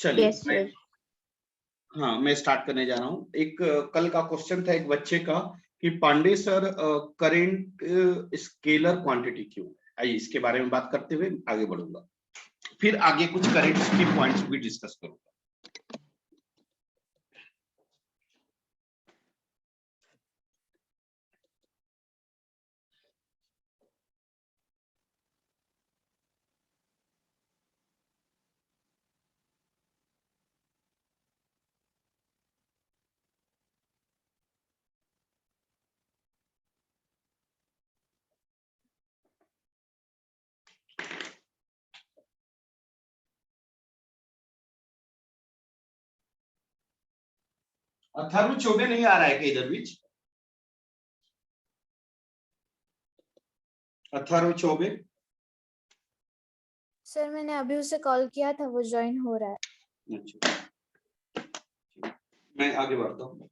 चलिए yes sir. हाँ, मैं स्टार्ट करने जा रहा हूँ। एक कल का क्वेश्चन था एक बच्चे का कि Pandey sir current scalar quantity क्यों है। आइए इसके बारे में बात करते हुए आगे बढ़ूंगा, फिर आगे कुछ करेंट के पॉइंट्स भी डिस्कस करूंगा। अथर्व चौबे नहीं आ रहा है क्या इधर बीच? अथर्व चौबे सर मैंने अभी उसे कॉल किया था, वो ज्वाइन हो रहा है। अच्छा, मैं आगे बढ़ता हूँ।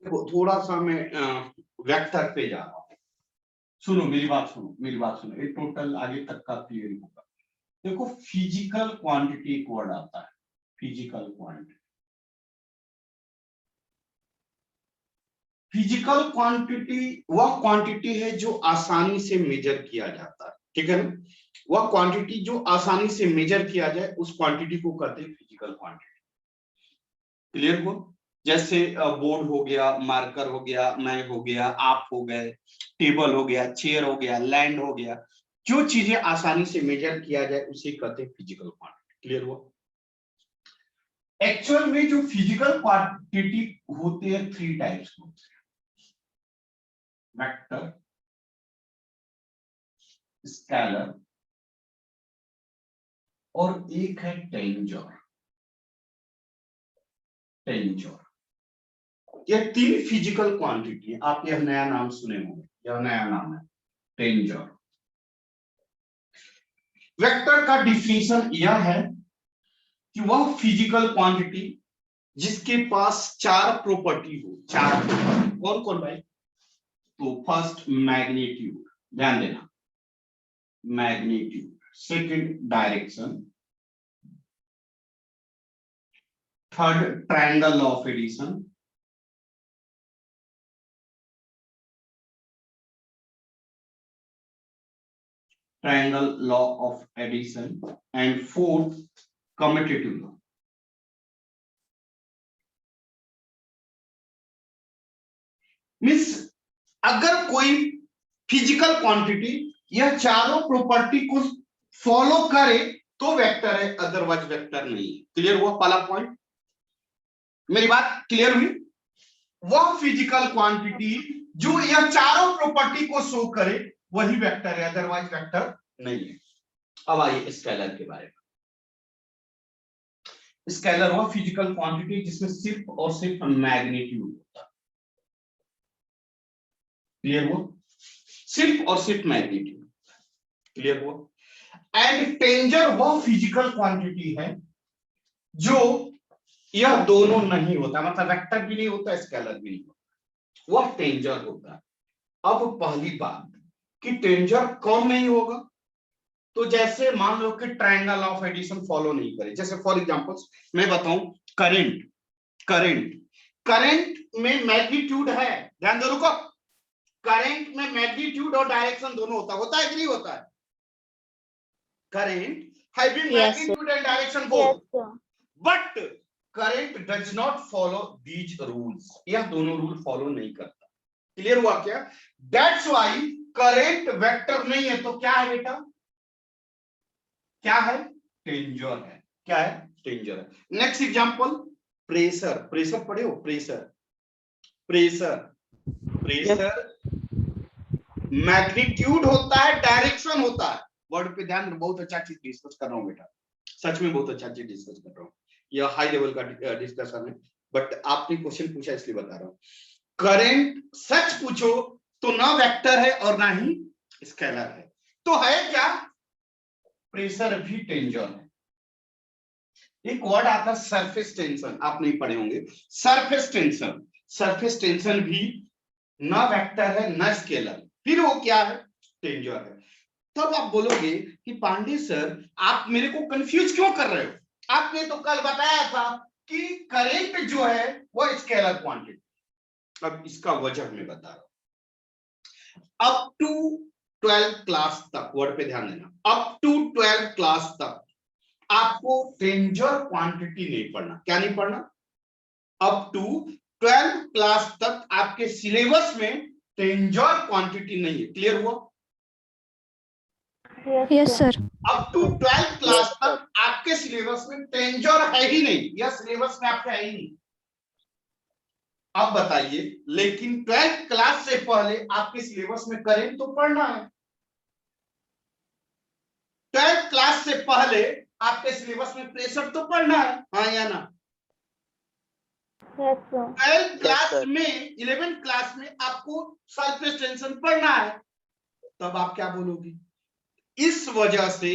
देखो थोड़ा सा मैं वेक्टर पे जा रहा हूँ। सुनो मेरी बात सुनो, ये टोटल आगे तक का क्लियर होगा। देखो फिजिकल क्वांटिटी एक वर्ड आता है, फिजिकल क्वांटिटी। फिजिकल क्वांटिटी वह क्वांटिटी है जो आसानी से मेजर किया जाता है, ठीक है ना। वह क्वांटिटी जो आसानी से मेजर किया जाए उस क्वांटिटी को कहते हैं फिजिकल क्वांटिटी। क्लियर हो? जैसे बोर्ड हो गया, मार्कर हो गया, मैं हो गया, आप हो गए, टेबल हो गया, चेयर हो गया, लैंड हो गया, जो चीजें आसानी से मेजर किया जाए उसे कहते हैं फिजिकल क्वांटिटी। क्लियर हुआ? एक्चुअल में जो फिजिकल क्वांटिटी होते हैं 3 टाइप्स होते हैं, वेक्टर, स्केलर और एक है टेंजर। ये 3 फिजिकल क्वांटिटी, आप यह नया नाम सुने होंगे, यह नया नाम है टेंजर। वेक्टर का डिफिनेशन यह है कि वह फिजिकल क्वांटिटी जिसके पास 4 प्रॉपर्टी हो। 4 प्रॉपर्टी कौन कौन भाई? तो फर्स्ट मैग्नीट्यूड, ध्यान देना, magnitude. Second direction, third triangle law of addition, triangle law of addition, and fourth commutative law। Means अगर कोई फिजिकल क्वांटिटी यह चारों प्रॉपर्टी को फॉलो करे तो वेक्टर है, अदरवाइज वेक्टर नहीं है। क्लियर हुआ पहला पॉइंट? मेरी बात क्लियर हुई? वह फिजिकल क्वांटिटी जो यह चारों प्रॉपर्टी को शो करे वही वेक्टर है, अदरवाइज वेक्टर नहीं है। अब आइए स्केलर के बारे में। स्केलर हुआ फिजिकल क्वांटिटी जिसमें सिर्फ और सिर्फ मैग्नीट्यूड होता है। क्लियर हुआ? सिर्फ और सिर्फ मैग्नीट्यूड। क्लियर हुआ? एंड टेंजर वह फिजिकल क्वांटिटी है जो यह दोनों नहीं होता, मतलब वेक्टर भी नहीं होता, स्केलर भी नहीं होता, वह टेंजर होता है। अब पहली बात कि टेंजर कौन नहीं होगा, तो जैसे मान लो कि ट्रायंगल ऑफ एडिशन फॉलो नहीं करे। जैसे फॉर एग्जांपल मैं बताऊं, करंट करंट में मैग्नीट्यूड है, ध्यान दो, रुको, करंट में मैग्नीट्यूड और डायरेक्शन दोनों होता है कि नहीं होता है? Current having magnitude and direction both, but current does not follow these rules, यह दोनों रूल फॉलो नहीं करता। क्लियर हुआ क्या? दैट्स व्हाई करंट वेक्टर नहीं है, तो क्या है बेटा? क्या है? टेंजर है। क्या है? टेंजर है। नेक्स्ट एग्जांपल, प्रेशर पढ़े हो? प्रेशर मैग्नीट्यूड होता है, डायरेक्शन होता है। वर्ड पे ध्यान, बहुत अच्छा चीज डिस्कस कर रहा हूं बेटा, सच में बहुत अच्छा चीज डिस्कस कर रहा हूं। यह हाई लेवल का डिस्कशन है, बट आपने क्वेश्चन पूछा इसलिए बता रहा हूं। करंट सच पूछो तो ना वेक्टर है और ना ही स्केलर है, तो है क्या? प्रेशर भी टेंजर है। एक वर्ड आता है सरफेस टेंशन, आप नहीं पढ़े होंगे। सरफेस टेंशन भी ना वेक्टर है ना स्केलर, फिर वो क्या है? टेंजर है। तब आप बोलोगे कि पांडे सर आप मेरे को कंफ्यूज क्यों कर रहे हो? आपने तो कल बताया था कि करंट जो है वो स्केलर क्वांटिटी। अब इसका वजह मैं बता रहा हूं। अप टू 12 क्लास तक, वर्ड पे ध्यान देना, अप टू 12 क्लास तक आपको टेंजर क्वांटिटी नहीं पढ़ना। क्या नहीं पढ़ना? अप टू 12 क्लास तक आपके सिलेबस में टेंजर क्वांटिटी नहीं है। क्लियर हुआ? Yes sir. Up to 12 class तक आपके सिलेबस में टेंजर है ही नहीं, या सिलेबस में आपका है ही नहीं। अब बताइए, लेकिन 12 क्लास से पहले आपके सिलेबस में करंट तो पढ़ना है। 12 क्लास से पहले आपके सिलेबस में प्रेशर तो पढ़ना है, हाँ या ना? 12 क्लास में, 11 क्लास में आपको सरफेस टेंशन पढ़ना है। तब आप क्या बोलोगे? इस वजह से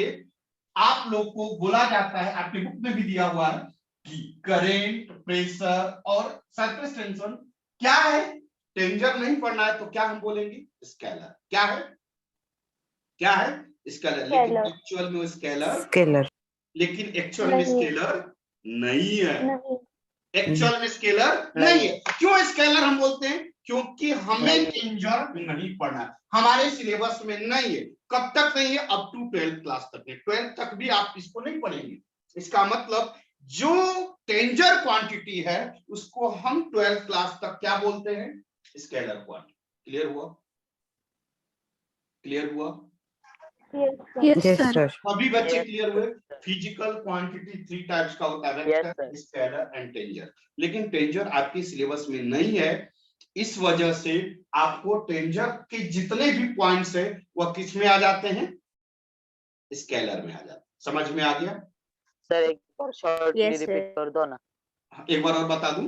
आप लोग को बोला जाता है, आपकी बुक में भी दिया हुआ है कि करंट, प्रेशर और सरफेस टेंशन क्या है? टेंजर नहीं पढ़ना है तो क्या हम बोलेंगे? स्केलर। क्या है? क्या है? स्केलर। लेकिन एक्चुअल में वो स्केलर, लेकिन एक्चुअल में स्केलर नहीं है। एक्चुअल में स्केलर नहीं है। क्यों स्केलर हम बोलते हैं? क्योंकि हमें टेंजर नहीं पढ़ना है, हमारे सिलेबस में नहीं है। कब तक नहीं है? अप टू 12 क्लास तक है। 12 तक भी आप इसको नहीं पढ़ेंगे। इसका मतलब जो टेंजर क्वांटिटी है उसको हम 12 क्लास तक क्या बोलते हैं? Scalar quantity. क्लियर हुआ? क्लियर हुआ? Yes sir. सभी बच्चे क्लियर हुए? फिजिकल क्वांटिटी 3 टाइप्स का होता है, वेक्टर, स्केलर एंड टेंजर। लेकिन टेंजर आपके सिलेबस में नहीं है, इस वजह से आपको टेंजर के जितने भी पॉइंट्स है वह किस में आ जाते हैं? स्केलर में आ जाते हैं। समझ में आ गया? सर एक बार शॉर्टली रिपीट कर दो ना। एक बार और बता दूं?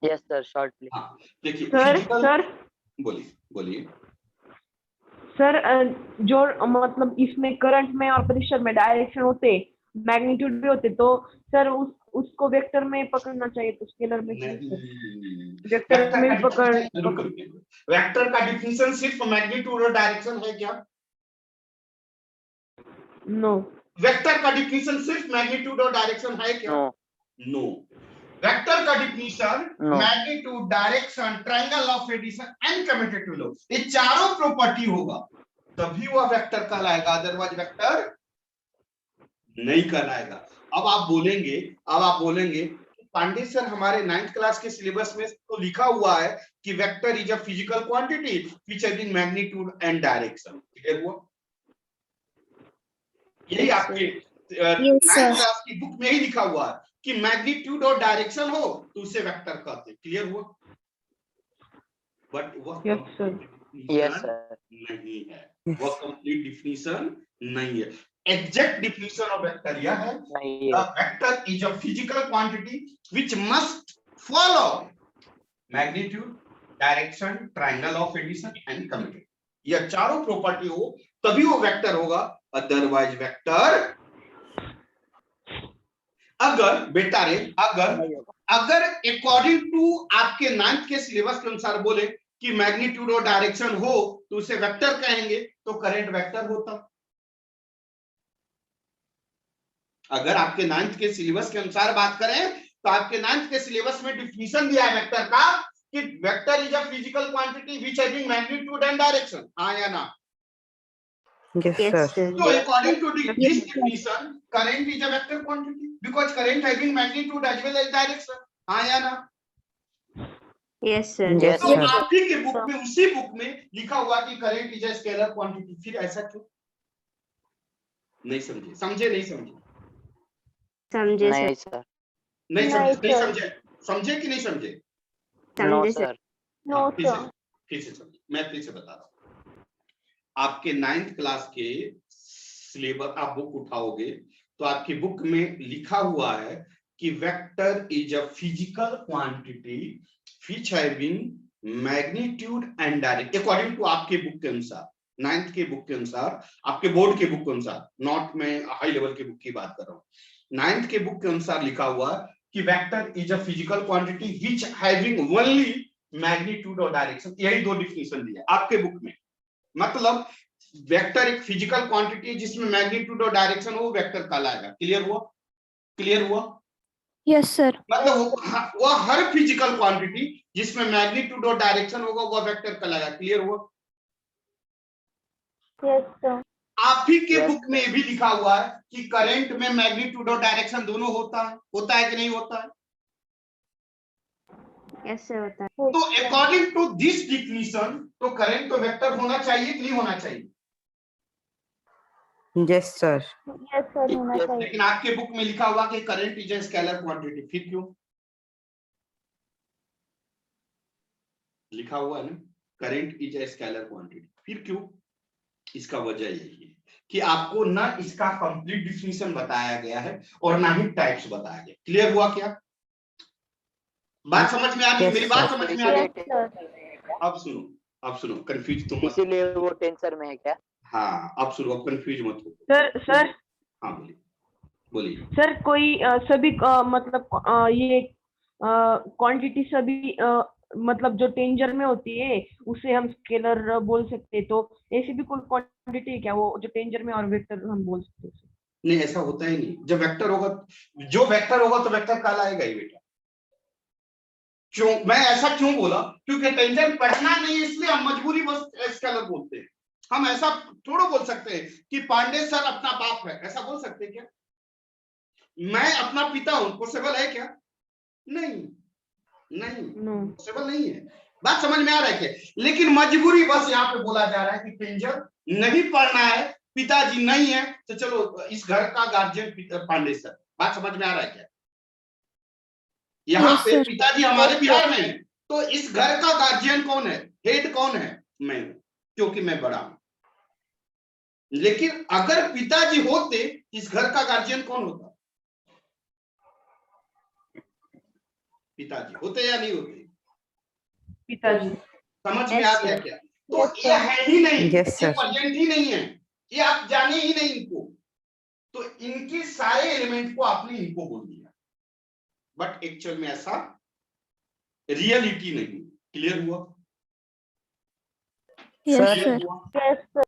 Yes sir, shortly. हाँ, देखिए सर बोलिए बोलिए। सर जो मतलब इसमें करंट में और प्रेशर में डायरेक्शन होते, मैग्नीट्यूड भी होते, तो सर उसको वेक्टर में पकड़ना चाहिए, तो स्केलर में वेक्टर में पकड़। वेक्टर का डिफिनेशन सिर्फ मैग्नीट्यूड और डायरेक्शन है क्या? नो। वेक्टर का डिफिनेशन सिर्फ मैग्नीट्यूड और डायरेक्शन है क्या? नो। वेक्टर का definition magnitude, direction, triangle of addition and commutative law, ये चारों प्रॉपर्टी होगा तभी वह वेक्टर कहलाएगा, अदरवाइज वेक्टर नहीं कहलाएगा। अब आप बोलेंगे पांडे सर हमारे 9th क्लास के सिलेबस में तो लिखा हुआ है कि vector is a physical quantity which has in magnitude and direction. Clear हुआ? यही आपके 9th क्लास की बुक में ही लिखा हुआ है कि मैग्नीट्यूड और डायरेक्शन हो तो उसे वेक्टर कहते हैं। क्लियर हुआ? बट वह नहीं है, वह कंप्लीट डिफिनीशन नहीं है। एग्जैक्ट डिफिनीशन ऑफ वेक्टर यह है, the vector is a physical quantity which must follow magnitude, direction, triangle of addition and commutative. यह चारों प्रॉपर्टी हो तभी वो वेक्टर होगा, अदरवाइज वेक्टर। अगर बेटा रे अगर अकॉर्डिंग टू आपके 9th के सिलेबस के अनुसार बोले कि मैग्नीट्यूड और डायरेक्शन हो तो उसे वेक्टर कहेंगे, तो करंट वेक्टर होता। अगर आपके 9th के सिलेबस के अनुसार बात करें तो आपके 9th के सिलेबस में डिफिनीशन दिया है वेक्टर का कि vector is a physical quantity which having magnitude and direction, हां या ना? Yes, sir. So according to this definition, current is a vector quantity because current having magnitude as well as direction. हाँ या ना? Yes, sir. Yes, तो sir. आप ही के book में, उसी बुक में लिखा हुआ कि current is a scalar quantity, फिर ऐसा क्यों? नहीं समझे? समझे नहीं समझे? समझे नहीं सर। सर। नहीं समझे? समझे कि नहीं समझे? नो समझे सर। नो फिर से समझे। मैं फिर से बता रहा हूँ। आपके 9th क्लास के सिलेबस आप बुक उठाओगे तो आपकी बुक में लिखा हुआ है कि vector is a physical quantity which having magnitude and direction, according to आपके बुक के अनुसार, 9th के बुक के अनुसार, आपके बोर्ड के बुक के अनुसार, नॉट में हाई लेवल के बुक की बात कर रहा हूं। 9th के बुक के अनुसार लिखा हुआ कि vector is a physical quantity which having only magnitude और डायरेक्शन। यही दो डिफिनेशन दिया आपके बुक में। मतलब वेक्टर एक फिजिकल क्वांटिटी जिसमें मैग्नीट्यूड और डायरेक्शन हो, वो वेक्टर कहलाएगा। क्लियर हुआ? क्लियर हुआ? Yes sir. मतलब वो हर फिजिकल क्वांटिटी जिसमें मैग्नीट्यूड और डायरेक्शन होगा वो वेक्टर कहलाएगा। क्लियर हुआ? Yes sir. आप ही के Yes, बुक में ये भी लिखा हुआ है कि करंट में मैग्नीट्यूड और डायरेक्शन दोनों होता है कि नहीं होता है? यस सर होता है। तो अकॉर्डिंग टू दिस डिफिनीशन तो करंट तो वेक्टर होना चाहिए कि नहीं होना चाहिए? Yes sir. यस सर होना Yes, चाहिए। लेकिन आपके बुक में लिखा हुआ कि current is a scalar quantity, फिर क्यों लिखा हुआ है ना current is a scalar quantity, फिर क्यों? इसका वजह यही है कि आपको ना इसका कंप्लीट डिफिनीशन बताया गया है और ना ही टाइप्स बताया गया। क्लियर हुआ क्या? बात समझ में आ रही है? Yes, मेरी बात sir. समझ में आ रही है? इसीलिए अब सुनो कंफ्यूज तुम मत। इसीलिए वो टेंसर में है क्या? हाँ अब सुनो, अब कंफ्यूज मत हो। सर हाँ बोलिए बोलिए। सर कोई सभी मतलब ये क्वांटिटी सभी मतलब जो टेंजर में होती है उसे हम स्केलर बोल सकते हैं, तो ऐसी भी कोई क्वांटिटी है क्या वो जो टेंजर में और वेक्टर हम बोल सकते हैं? नहीं ऐसा होता ही नहीं। जब वेक्टर होगा, जो वेक्टर होगा तो वेक्टर कहलाएगा ही बेटा। क्यों मैं ऐसा क्यों बोला? क्योंकि टेंजर पढ़ना नहीं है इसलिए हम मजबूरी बस स्केलर बोलते हैं। हम ऐसा थोड़ा बोल सकते हैं कि पांडे सर अपना बाप है, ऐसा बोल सकते हैं क्या? मैं अपना पिता हूं, पॉसिबल है क्या? नहीं नहीं पॉसिबल नहीं है। बात समझ में आ रहा है क्या? लेकिन मजबूरी बस यहाँ पे बोला जा रहा है कि टेंजर नहीं पढ़ना है, पिताजी नहीं है, तो चलो इस घर का गार्जियन पांडे सर। बात समझ में आ रहा है क्या? यहाँ Yes, पे sir. पिताजी हमारे बिहार में है, तो इस घर का गार्जियन कौन है, हेड कौन है? मैं हूं, क्योंकि मैं बड़ा हूं। लेकिन अगर पिताजी होते, इस घर का गार्जियन कौन होता? पिताजी होते या नहीं होते? पिताजी। समझ में Yes, आ गया sir. क्या? तो ये है ही नहीं, Yes, ये sir. प्रेजेंट ही नहीं है, ये आप जाने ही नहीं इनको। तो इनके सारे एलिमेंट को आपने इनको बोल दिया, बट एक्चुअल में ऐसा रियलिटी नहीं। क्लियर हुआ? Yes, Sir. sir. हुआ?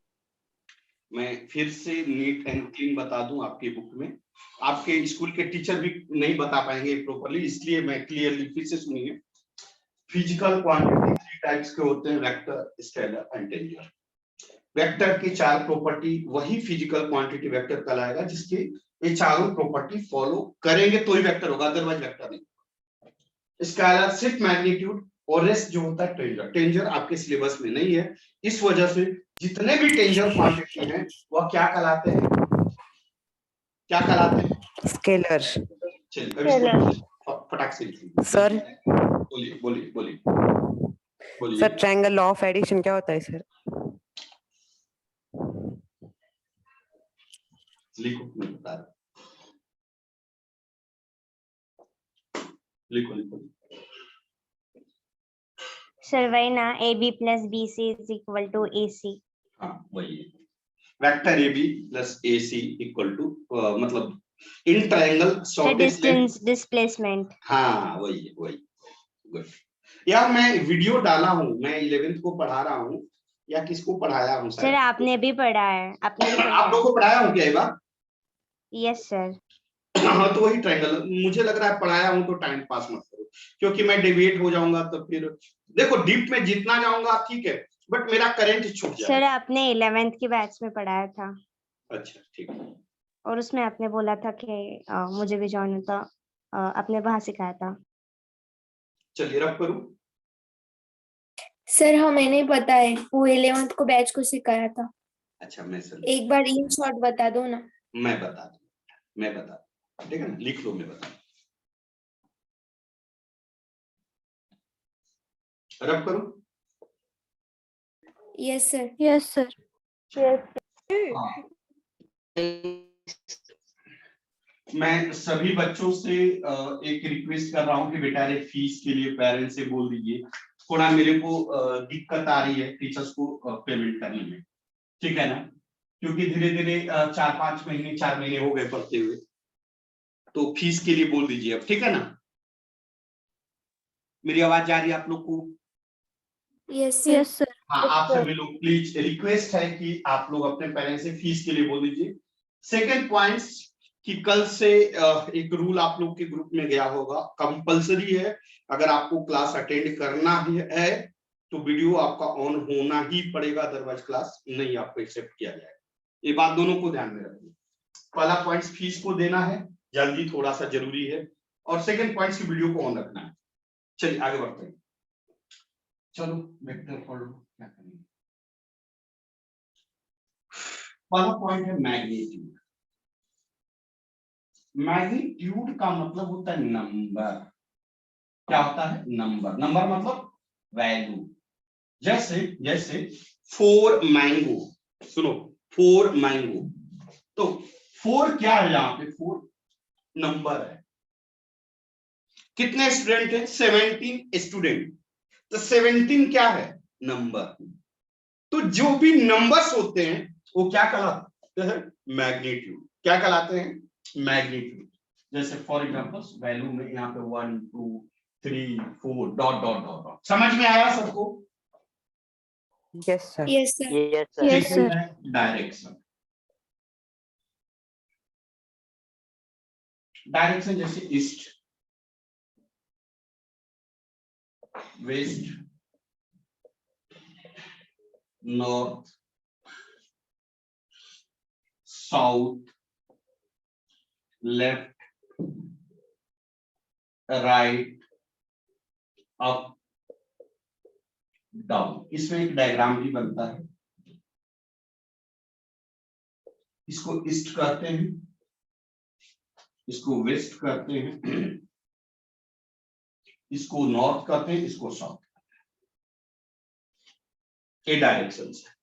मैं फिर से नीट एंड क्लीन बता दूं आपके बुक में, आपके स्कूल के टीचर भी नहीं बता पाएंगे प्रॉपर्ली, इसलिए मैं क्लियरली फिर से सुनिए। फिजिकल क्वांटिटी 3 टाइप्स के होते हैं, वेक्टर, स्केलर एंड टेंजर। वेक्टर की 4 प्रॉपर्टी, वही फिजिकल क्वांटिटी वेक्टर कहलाएगा जिसके ये चारों प्रॉपर्टी फॉलो करेंगे तो ही वेक्टर होगा, अदरवाइज वेक्टर नहीं। स्केलर सिर्फ मैग्नीट्यूड और रेस्ट जो होता है टेंजर। टेंजर आपके सिलेबस में नहीं है, इस वजह से जितने भी टेंजर क्वांटिटी हैं वह क्या कहलाते हैं? क्या कहलाते हैं? स्केलर। चलिए अब इसको फटाक से लिखिए। सर। बोलिए बोलिए बोलिए बोलिए। Sir triangle law of addition क्या होता है सर? लिखो, मैं बता रहा हूं। लिखो लिखो। Sir, why na AB plus BC is equal to AC? हाँ वही है, vector A B plus A C equal to, मतलब in triangle The shortest distance displacement. हाँ वही है वही। गुड यार, मैं वीडियो डाला हूँ, मैं 11th को पढ़ा रहा हूँ या किसको पढ़ाया हूँ Sir, शायद? आपने भी पढ़ा है, आपने भी पढ़ा आप लोगों है। को पढ़ाया हूँ क्या ये बात? Yes, sir. हाँ तो वही ट्रायंगल, मुझे लग रहा है पढ़ाया हूँ, तो टाइम पास मत करो क्योंकि मैं डेविएट हो जाऊंगा तो फिर देखो डीप में जितना जाऊंगा ठीक है, बट मेरा करंट छूट Sir, जाएगा। आपने 11th की बैच में पढ़ाया था अच्छा ठीक है। और उसमें आपने बोला था कि मुझे भी ज्वाइन होता, आपने वहां सिखाया था। चलिए रब करूं। सर हमें नहीं पता है, वो 11th को बैच को सिखाया था। अच्छा मैं सर एक बार इन शॉर्ट बता दो ना। मैं बता दूं, ठीक है ना, लिख लो, मैं बता दूं। रब करूं। Yes sir. Yes sir. मैं सभी बच्चों से एक रिक्वेस्ट कर रहा हूं कि बेटा रे फीस के लिए पेरेंट्स से बोल दीजिए, थोड़ा मेरे को दिक्कत आ रही है टीचर्स को पेमेंट करने में, ठीक है ना, क्योंकि धीरे धीरे 4 महीने 4 महीने हो गए पढ़ते हुए, तो फीस के लिए बोल दीजिए अब, ठीक है ना। मेरी आवाज जा रही है आप लोग को? Yes sir. हाँ, आप सभी लोग प्लीज रिक्वेस्ट है कि आप लोग अपने पेरेंट्स से फीस के लिए बोल दीजिए। सेकंड पॉइंट कि कल से एक रूल आप लोग के ग्रुप में गया होगा, कंपलसरी है अगर आपको क्लास अटेंड करना है तो वीडियो आपका ऑन होना ही पड़ेगा, अदरवाइज क्लास नहीं आपको एक्सेप्ट किया जाएगा। ये बात दोनों को ध्यान में रखिए। पहला पॉइंट फीस को देना है, जल्दी थोड़ा सा जरूरी है, और सेकंड पॉइंट की वीडियो को ऑन रखना है। चलिए आगे बढ़ते हैं। चलो वेक्टर पढ़ लो, क्या करेंगे। पहला पॉइंट है मैग्नीट्यूड। मैग्नीट्यूड का मतलब होता है नंबर। क्या होता है? नंबर। नंबर मतलब वैल्यू। जैसे जैसे 4 मैंगो, सुनो 4 मैंगो, तो 4 क्या है? यहां पे 4 नंबर है। कितने स्टूडेंट है? 17 स्टूडेंट, तो 17 क्या है? नंबर। तो जो भी नंबर्स होते हैं वो क्या कहलाते हैं? मैग्नीट्यूड। क्या कहलाते हैं? मैग्नीट्यूड। जैसे फॉर एग्जांपल वैल्यू में यहाँ पे 1 2 3 4 डॉट डॉट डॉट डॉट। समझ में आया सबको? Yes, sir. Yes, sir. Yes, sir. Yes, sir. Second है डायरेक्शन। डायरेक्शन जैसे east, west, north, south, left, right, up, down. इसमें एक डायग्राम भी बनता है। इसको ईस्ट कहते हैं, इसको वेस्ट कहते हैं, इसको नॉर्थ कहते हैं, इसको साउथ कहते हैं। ये डायरेक्शंस है।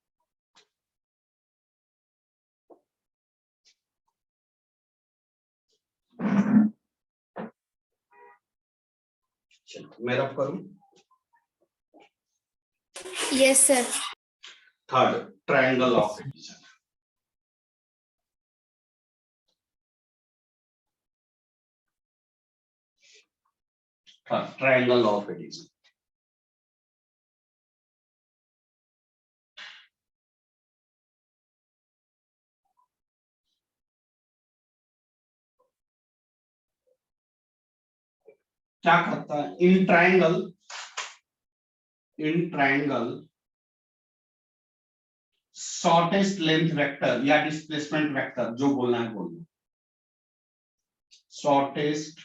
चलो मैं रब करूं। Yes, sir. Third, triangle of addition. Triangle of addition. क्या करता है? In triangle shortest length vector या डिस्प्लेसमेंट वेक्टर, जो बोलना है बोलना। Shortest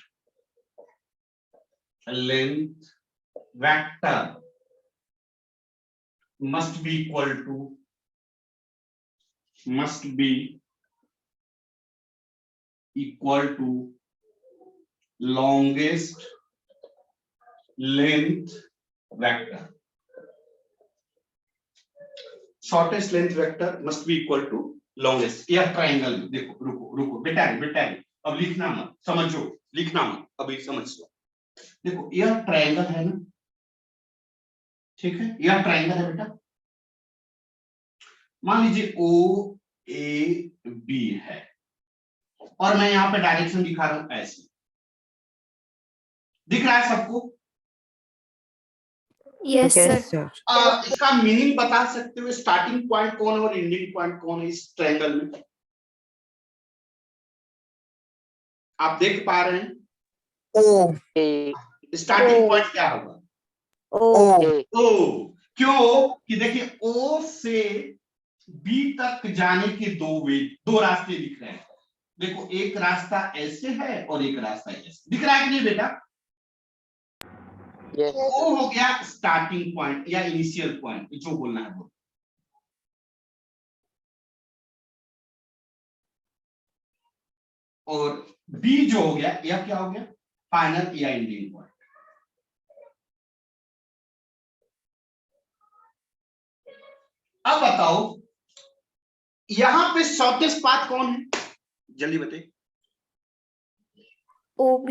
length vector must be equal to longest length vector. Shortest length vector must be equal to longest. यह triangle, देखो रुको रुको बेटा अब लिखना मत, समझो, लिखना मत, अभी समझ लो। देखो यह ट्रायंगल है ना, ठीक है? यह ट्रायंगल है बेटा। मान लीजिए ओ ए बी है और मैं यहां पे डायरेक्शन दिखा रहा हूं ऐसे। दिख रहा है सबको? Yes, sir. Yes, sir. इसका मीनिंग बता सकते हो? स्टार्टिंग पॉइंट कौन है और एंडिंग पॉइंट कौन है इस ट्रायंगल में? आप देख पा रहे हैं? O. A, स्टार्टिंग पॉइंट क्या होगा? O. A, ओ। क्यों? कि देखिए ओ से बी तक जाने के दो रास्ते दिख रहे हैं। देखो एक रास्ता ऐसे है और एक रास्ता ऐसे। दिख रहा है कि नहीं बेटा? yes, वो हो गया स्टार्टिंग पॉइंट या इनिशियल पॉइंट, जो बोलना है वो। और बी जो हो गया, यह क्या हो गया? फाइनल या एंडिंग पॉइंट। अब बताओ यहां पे शॉर्टेस्ट पाथ कौन है? जल्दी बताइए। OB.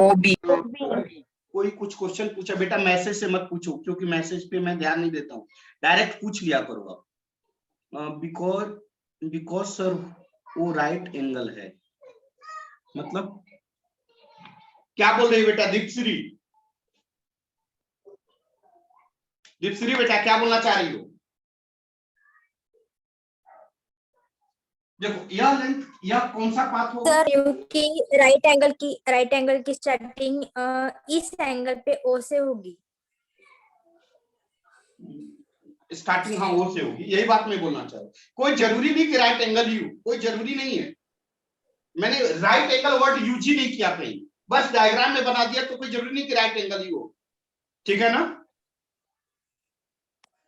OB. कोई कुछ क्वेश्चन पूछा बेटा, मैसेज से मत पूछो, क्योंकि मैसेज पे मैं ध्यान नहीं देता हूँ। डायरेक्ट पूछ लिया करो आप। बिकॉज सर वो राइट एंगल है। मतलब क्या बोल रही है बेटा? दीपश्री बेटा क्या बोलना चाह रही हो? देखो यह लेंथ, यह कौन सा पाथ होगा? सर क्योंकि राइट एंगल की स्टार्टिंग इस एंगल पे ओ से होगी। स्टार्टिंग हाँ वो से होगी, यही बात मैं बोलना चाह रहा हूँ। कोई जरूरी नहीं कि राइट एंगल ही हो, कोई जरूरी नहीं है। मैंने राइट एंगल वर्ड यूज ही नहीं किया कहीं, बस डायग्राम में बना दिया, तो कोई जरूरी नहीं कि राइट एंगल ही हो। ठीक है ना?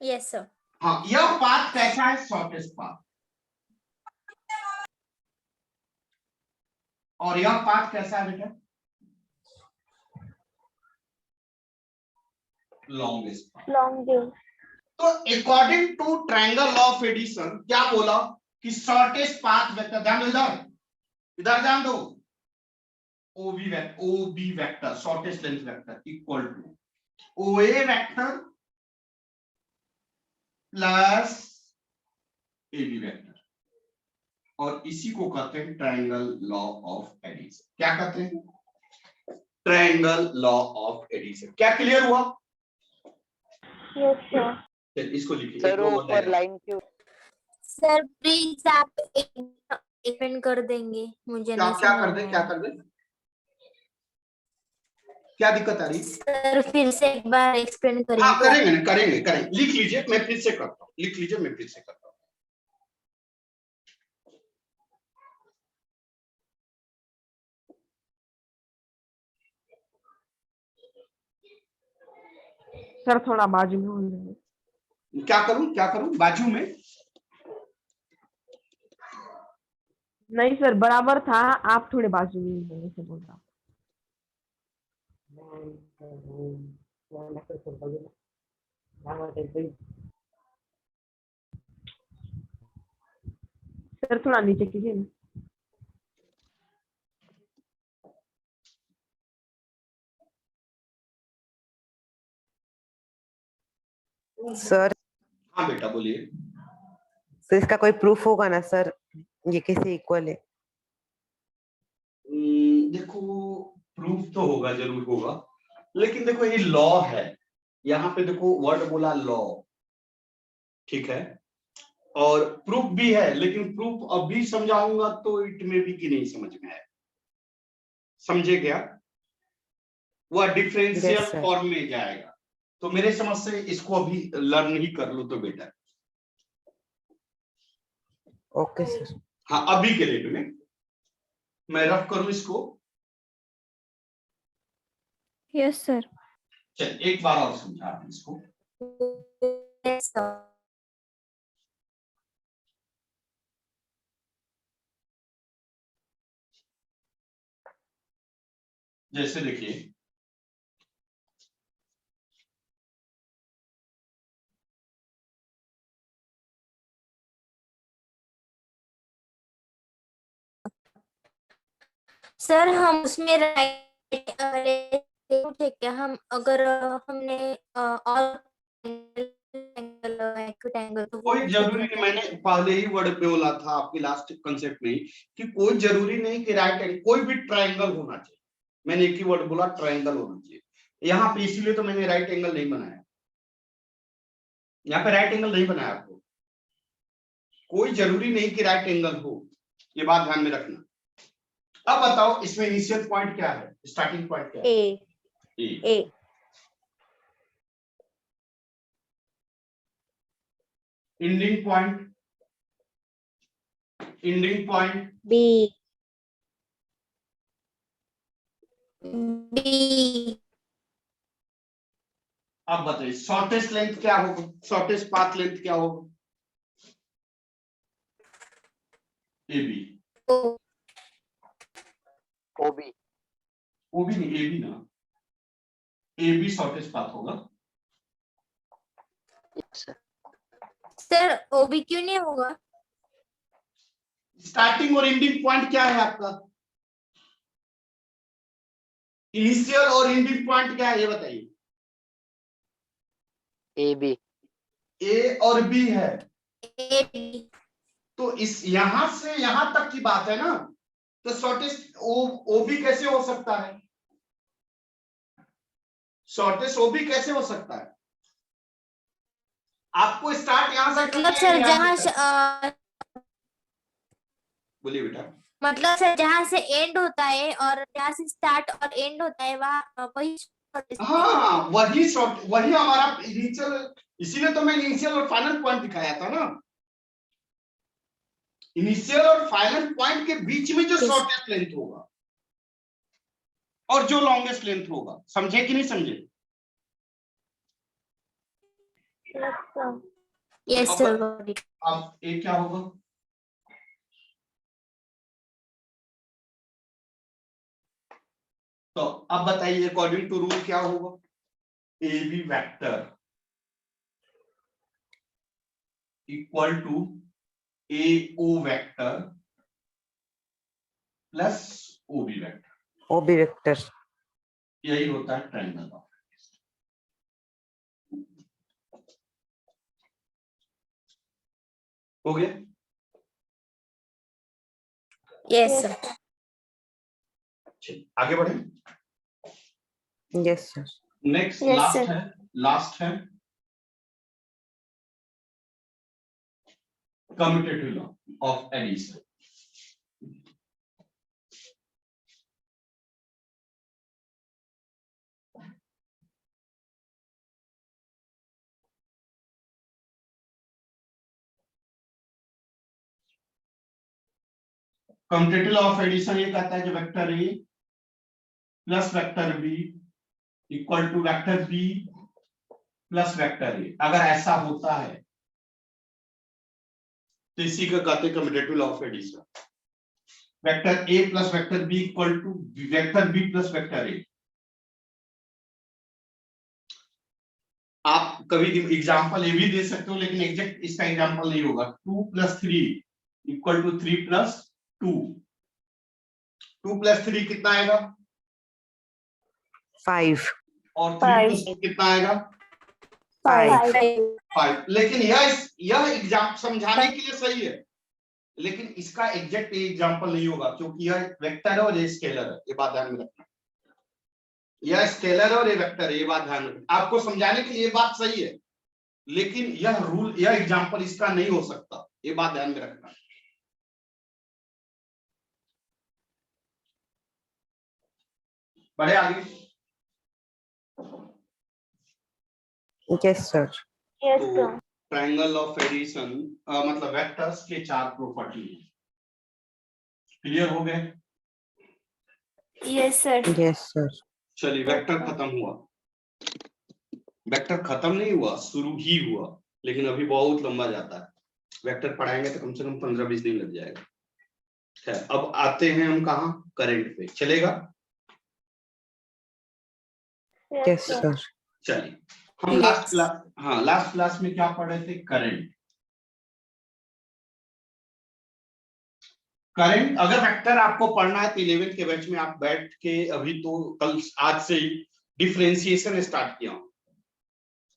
Yes sir. हाँ, यह पाथ कैसा है? Shortest path. और यह पाथ कैसा है बेटा? Longest path. लॉन्गेस्ट। तो according to triangle law of addition क्या बोला कि शॉर्टेस्ट पाथ वेक्टर, ध्यान दो इधर, इधर ध्यान दो, OB vector shortest length vector equal to OA vector plus AB vector, और इसी को कहते हैं ट्रायंगल लॉ ऑफ एडिशन। क्या कहते हैं? Triangle law of addition. क्या क्लियर हुआ? Yes sir. चल इसको लिखिए। सर वो ऊपर लाइन क्यों? सर प्लीज आप एक्सप्लेन कर देंगे, मुझे क्या नहीं क्या समझ कर दे, में क्या आया। कर दे, क्या दिक्कत आ रही? सर फिर से एक बार एक्सप्लेन हाँ करेंगे। करेंगे ना, करेंगे करेंगे, लिख लीजिए, मैं फिर से करता हूँ, लिख लीजिए, मैं फिर से करता हूँ। सर थोड़ा बाजू में हो जाए। क्या करूं, क्या करूं बाजू में? नहीं सर बराबर था, आप थोड़े बाजू में हो, ऐसे बोल रहा सर थोड़ा नीचे कीजिए ना। सर हाँ बेटा बोलिए। तो इसका कोई प्रूफ होगा ना सर, ये कैसे इक्वल है? देखो प्रूफ तो होगा, जरूर होगा, लेकिन देखो ये लॉ है, यहाँ पे देखो वर्ड बोला लॉ, ठीक है, और प्रूफ भी है, लेकिन प्रूफ अभी समझाऊंगा तो इट में भी कि नहीं समझ में आए, समझे क्या? वह डिफरेंशियल Yes, sir. फॉर्म में जाएगा, तो मेरे समझ से इसको अभी लर्न ही कर लो तो बेटर। Okay sir. हाँ अभी के रेट में मैं रफ करूं इसको। Yes sir. चल एक बार और समझा रहा हूं इसको। Yes sir. जैसे देखिए, सर हम उसमें राइट ठीक है, हम अगर हमने और एंगल तो वो कोई जरूरी नहीं, मैंने पहले ही वर्ड पे बोला था आपके लास्ट कंसेप्ट में कि कोई जरूरी नहीं कि राइट एंगल, कोई भी ट्रायंगल होना चाहिए। मैंने एक ही वर्ड बोला, ट्रायंगल होना चाहिए। यहाँ पे इसीलिए तो मैंने राइट एंगल नहीं बनाया, यहाँ पे राइट एंगल नहीं बनाया आपको। कोई जरूरी नहीं कि राइट एंगल हो, ये बात ध्यान में रखना। अब बताओ इसमें इनिशियल पॉइंट क्या है, स्टार्टिंग पॉइंट क्या है? A ending point, ending point B B. अब बताइए शॉर्टेस्ट लेंथ क्या होगा, शॉर्टेस्ट पाथ लेंथ क्या होगा? A B. ओबी। वो भी नहीं, ए बी ना, ए बी शॉर्टेस्ट पाथ होगा। सर ओबी क्यों नहीं होगा? स्टार्टिंग और एंडिंग पॉइंट क्या है आपका? इनिशियल और एंडिंग पॉइंट क्या है ये बताइए। A B. ए और बी है, ए बी। तो इस यहां से यहां तक की बात है ना, तो शॉर्टेस्ट ओ बी कैसे हो सकता है? शॉर्टेस्ट ओ बी कैसे हो सकता है? आपको स्टार्ट यहां से मतलब करना है सर यहां जहाँ से करना है? बोलिए बेटा। मतलब सर जहाँ से एंड होता है और जहाँ से स्टार्ट और एंड होता है वहाँ वही हाँ वही शॉर्ट, वही हमारा इनिशियल, इसीलिए तो मैं इनिशियल और फाइनल पॉइंट दिखाया था ना। इनिशियल और फाइनल पॉइंट के बीच में जो शॉर्टेस्ट लेंथ होगा और जो लॉन्गेस्ट लेंथ होगा, समझे कि नहीं समझे? Yes sir. अब ए क्या होगा? तो अब बताइए अकॉर्डिंग टू रूल क्या होगा? A B vector equal to A O vector plus O B vector. OB vector. यही होता है ट्रायंगल ऑफ। हो गया? Yes sir. चलिए आगे बढ़े। Yes sir. Next Yes, last sir. है, लास्ट है commutative law of addition. Commutative law of addition ये कहता है कि vector A plus vector B equal to vector B plus vector A, अगर ऐसा होता है तो इसी का कहते हैं commutative law of addition. Vector A plus vector B equal to vector B plus vector A. आप कभी एग्जांपल ए भी दे सकते हो, लेकिन एग्जैक्ट इसका एग्जांपल नहीं होगा। 2 + 3 इक्वल टू 3 + 2। 2 + 3 कितना आएगा? 5। और 3 + 2 कितना आएगा? 5। लेकिन यह एग्जाम समझाने के लिए सही है, लेकिन इसका एग्जैक्ट एग्जांपल नहीं होगा, क्योंकि यह वेक्टर है और ये स्केलर है। ये बात ध्यान में रखना। यह स्केलर और ये वेक्टर है, ये बात ध्यान में रखना। आपको समझाने के लिए ये बात सही है, लेकिन यह रूल, यह एग्जांपल इसका नहीं हो सकता। ये बात ध्यान में रखना। बढ़े आगे। Yes sir. तो ट्रायंगल ऑफ एडिशन मतलब वेक्टर्स के 4 प्रॉपर्टी क्लियर हो गए? Yes sir. Yes sir. चलिए वेक्टर खत्म हुआ। वेक्टर खत्म नहीं हुआ, शुरू ही हुआ, लेकिन अभी बहुत लंबा जाता है। वेक्टर पढ़ाएंगे तो कम से कम 15-20 दिन लग जाएगा। खैर अब आते हैं हम कहाँ? करंट पे। चलेगा? Yes sir. चलिए हम लास्ट क्लास में क्या पढ़े थे? करंट। करंट अगर वेक्टर आपको पढ़ना है तो 11th के बैच में आप बैठ के, अभी तो कल आज से ही डिफरेंशिएशन स्टार्ट किया हूं।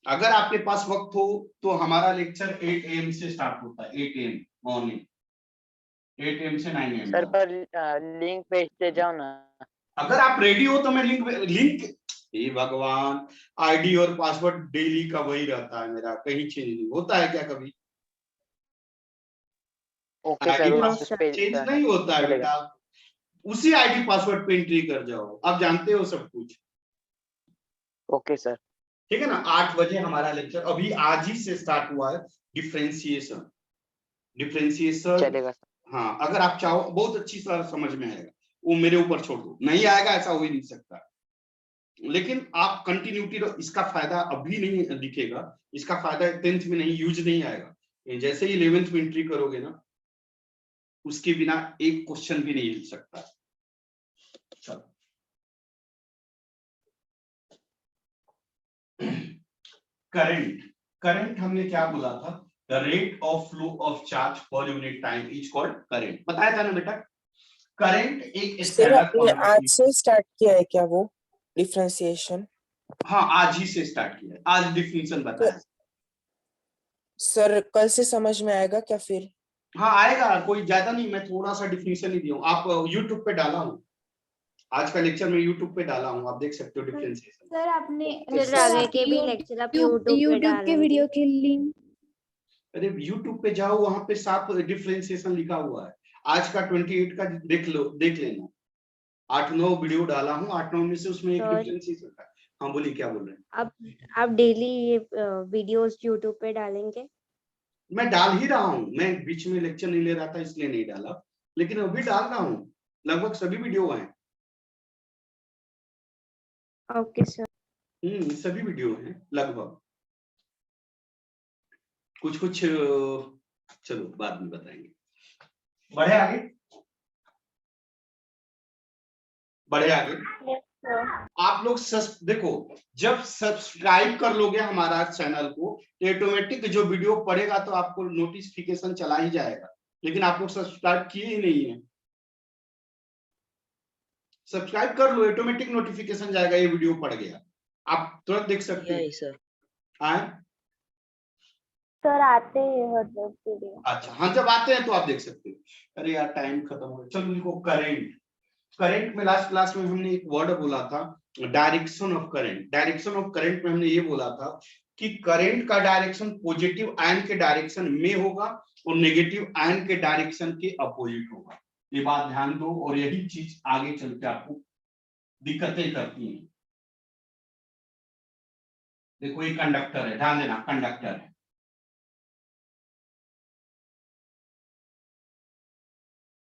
अगर आपके पास वक्त हो तो हमारा लेक्चर 8 AM से स्टार्ट होता है। 8 AM मॉर्निंग, 8 AM से 9 AM। सर पर लिंक भेजते जाओ ना। अगर आप रेडी हो तो मैं लिंक हे भगवान, आईडी और पासवर्ड डेली का वही रहता है मेरा, कहीं चेंज नहीं होता है क्या कभी? Okay ID sir, password change नहीं होता है बेटा। उसी आईडी पासवर्ड पे एंट्री कर जाओ, आप जानते हो सब कुछ। Okay sir. ठीक है ना? 8 बजे हमारा लेक्चर अभी आज ही से स्टार्ट हुआ है। डिफरेंशिएशन चलेगा सर। हाँ, अगर आप चाहो बहुत अच्छी तरह समझ में आएगा। वो मेरे ऊपर छोड़ दो, नहीं आएगा ऐसा हो ही नहीं सकता, लेकिन आप कंटिन्यूटी, इसका फायदा अभी नहीं दिखेगा। इसका फायदा 10th में नहीं, यूज नहीं आएगा। जैसे ही 11th में एंट्री करोगे ना, उसके बिना एक क्वेश्चन भी नहीं लिख सकता। चलो करंट हमने क्या बोला था? The rate of flow of charge per unit time is called current. बताया था ना बेटा? करंट एक सर आपने आज से स्टार्ट किया है क्या वो डिफरेंशिएशन? हाँ आज ही से स्टार्ट किया है, आज डिफिनीशन बताया। सर कल से समझ में आएगा क्या फिर? हाँ आएगा, कोई ज्यादा नहीं, मैं थोड़ा सा डिफिनीशन ही दिया हूँ। आप यूट्यूब पे डाला हूँ, आज का लेक्चर में यूट्यूब पे डाला हूँ, आप देख सकते हो डिफरेंशिएशन। सर आपने फिर आगे के भी लेक्चर आप यूट्यूब के वीडियो के लिंक। अरे यूट्यूब पे जाओ, वहां पे साफ डिफरेंशिएशन लिखा हुआ है। आज का 28 का देख लेना। 8-9 वीडियो डाला हूँ, 8-9 में से उसमें एक Sir. डिफरेंशिएशन था। हाँ बोलिए, क्या बोल रहे हैं? आप डेली ये वीडियोस यूट्यूब पे डालेंगे? मैं डाल ही रहा हूँ, मैं बीच में लेक्चर नहीं ले रहा था इसलिए नहीं डाला, लेकिन अभी डाल रहा हूँ। लगभग सभी वीडियो हैं। Okay sir. सभी वीडियो हैं लगभग। कुछ चलो बाद में बताएंगे। बढ़े आगे, बढ़े आगे। आप लोग देखो, जब सब्सक्राइब कर लोगे हमारा चैनल को तो ऑटोमेटिक जो वीडियो पड़ेगा तो आपको नोटिफिकेशन चला ही जाएगा, लेकिन आप लोग सब्सक्राइब किए ही नहीं है। सब्सक्राइब कर लो, ऑटोमेटिक नोटिफिकेशन जाएगा, ये वीडियो पड़ गया, आप तुरंत देख सकते यही हैं। सर। हाँ सर आते हैं मतलब वीडियो। अच्छा, हाँ जब आते हैं तो आप देख सकते हो। अरे यार टाइम खत्म हो गया। चलो इनको करंट में लास्ट क्लास में हमने एक वर्ड बोला था, direction of current. Direction of current में हमने ये बोला था कि करंट का डायरेक्शन पॉजिटिव आयन के डायरेक्शन में होगा और नेगेटिव आयन के डायरेक्शन के अपोजिट होगा। ये बात ध्यान दो, और यही चीज आगे चल के आपको दिक्कतें करती हैं। देखो ये कंडक्टर है, ध्यान देना, कंडक्टर है।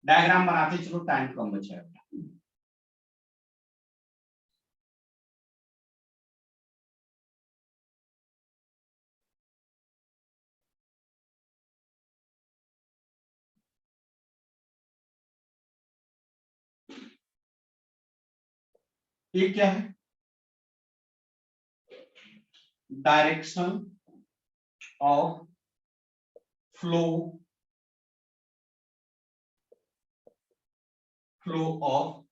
डायग्राम बनाते चलो, टाइम कम बचाएगा। ये क्या है? Direction of flow of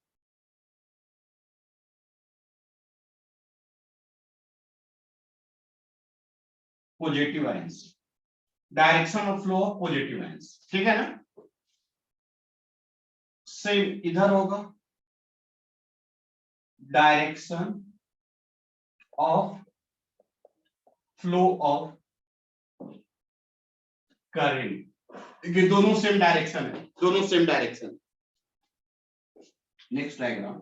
positive ions. Direction of flow of positive ions, ठीक है ना? सेम इधर होगा, direction of flow of current. ये दोनों सेम डायरेक्शन है, दोनों सेम डायरेक्शन। Next diagram.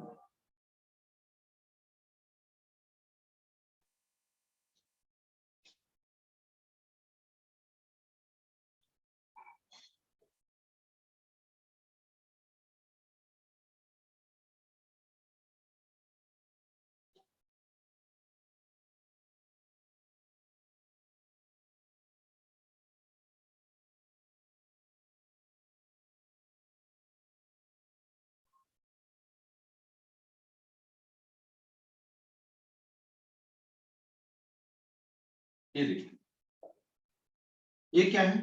ये देखिए, ये क्या है?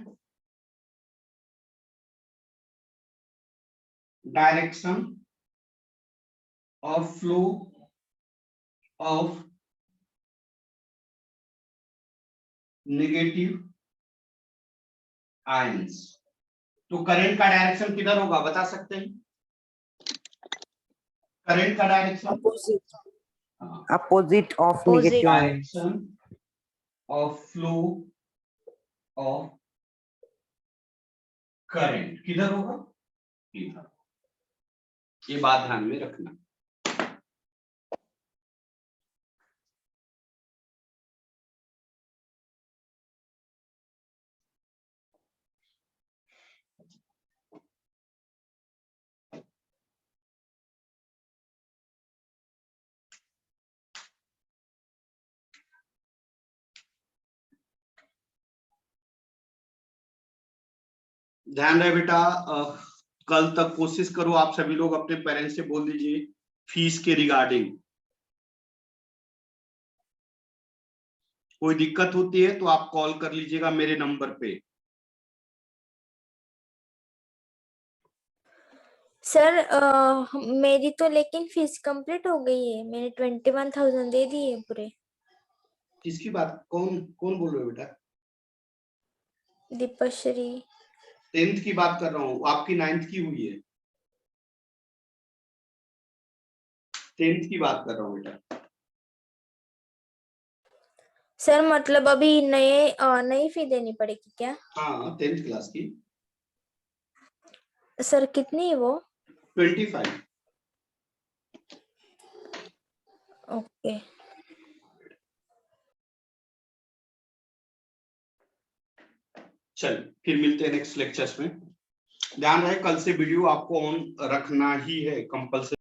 Direction of flow of negative ions. तो करंट का डायरेक्शन किधर होगा बता सकते हैं? करंट का direction Opposite. Opposite of Opposite. Negative ion. Direction of flow of current किधर होगा? इधर। ये बात ध्यान में रखना। ध्यान रहे बेटा, कल तक कोशिश करो आप सभी लोग अपने पेरेंट्स से बोल दीजिए फीस के रिगार्डिंग। कोई दिक्कत होती है तो आप कॉल कर लीजिएगा मेरे नंबर पे। सर मेरी तो लेकिन फीस कंप्लीट हो गई है, मैंने 21,000 दे दिए पूरे। किसकी बात, कौन कौन बोल रहे हो बेटा? दीपश्री। 10th की बात कर रहा हूँ, आपकी 9th की हुई है। 10th की बात कर रहा हूँ बेटा। सर मतलब अभी नई फी देनी पड़ेगी क्या? हाँ 10th क्लास की। सर कितनी है वो? 25। ओके। चल फिर मिलते हैं नेक्स्ट लेक्चर्स में। ध्यान रहे कल से वीडियो आपको ऑन रखना ही है कंपल्सरी।